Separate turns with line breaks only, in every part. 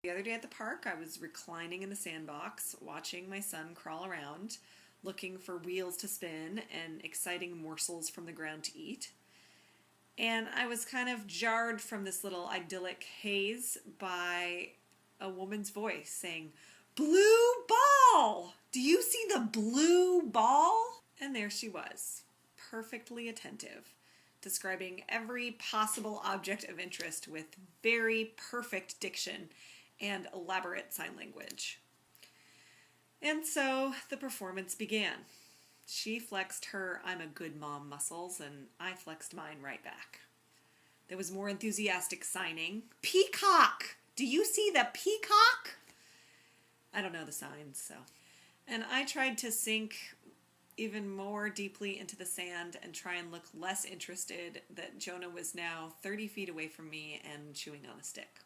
The other day at the park, I was reclining in the sandbox, watching my son crawl around, looking for wheels to spin and exciting morsels from the ground to eat. And I was kind of jarred from this little idyllic haze by a woman's voice saying, "Blue ball! Do you see the blue ball?" And there she was, perfectly attentive, describing every possible object of interest with very perfect diction and elaborate sign language. And so the performance began. She flexed her "I'm a good mom" muscles, and I flexed mine right back. There was more enthusiastic signing. "Peacock! Do you see the peacock?" I don't know the signs, so. And I tried to sink even more deeply into the sand and try and look less interested that Jonah was now 30 feet away from me and chewing on a stick.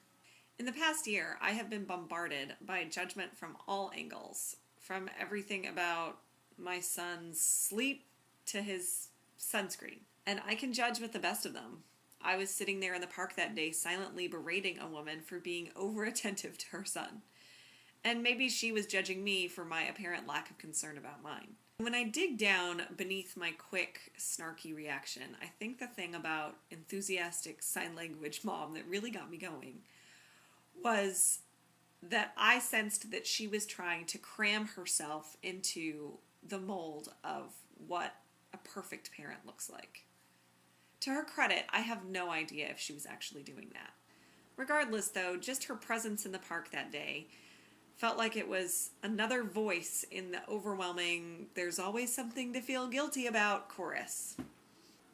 In the past year, I have been bombarded by judgment from all angles, from everything about my son's sleep to his sunscreen. And I can judge with the best of them. I was sitting there in the park that day silently berating a woman for being over-attentive to her son. And maybe she was judging me for my apparent lack of concern about mine. When I dig down beneath my quick, snarky reaction, I think the thing about enthusiastic sign language mom that really got me going was that I sensed that she was trying to cram herself into the mold of what a perfect parent looks like. To her credit, I have no idea if she was actually doing that. Regardless, though, just her presence in the park that day felt like it was another voice in the overwhelming "there's always something to feel guilty about" chorus.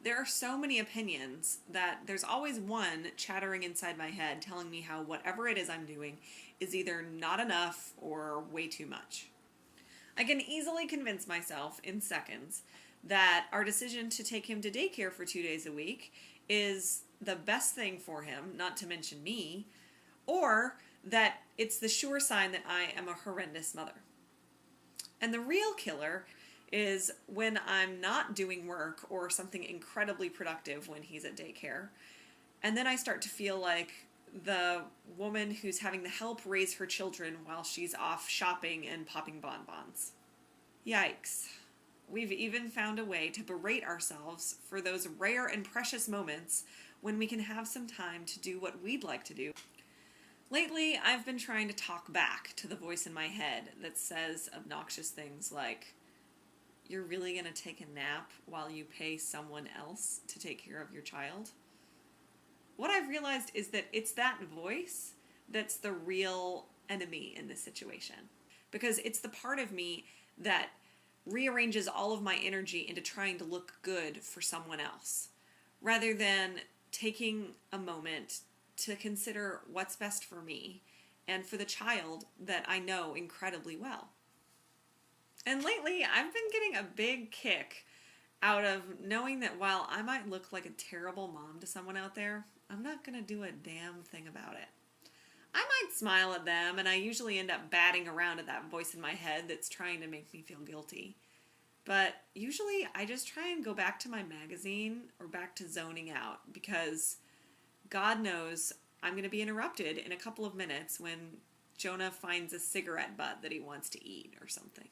There are so many opinions that there's always one chattering inside my head telling me how whatever it is I'm doing is either not enough or way too much. I can easily convince myself in seconds that our decision to take him to daycare for 2 days a week is the best thing for him, not to mention me, or that it's the sure sign that I am a horrendous mother. And the real killer is when I'm not doing work or something incredibly productive when he's at daycare, and then I start to feel like the woman who's having to help raise her children while she's off shopping and popping bonbons. Yikes. We've even found a way to berate ourselves for those rare and precious moments when we can have some time to do what we'd like to do. Lately, I've been trying to talk back to the voice in my head that says obnoxious things like, "You're really going to take a nap while you pay someone else to take care of your child?" What I've realized is that it's that voice that's the real enemy in this situation. Because it's the part of me that rearranges all of my energy into trying to look good for someone else, rather than taking a moment to consider what's best for me and for the child that I know incredibly well. And lately, I've been getting a big kick out of knowing that while I might look like a terrible mom to someone out there, I'm not going to do a damn thing about it. I might smile at them, and I usually end up batting around at that voice in my head that's trying to make me feel guilty. But usually, I just try and go back to my magazine or back to zoning out, because God knows I'm going to be interrupted in a couple of minutes when Jonah finds a cigarette butt that he wants to eat or something.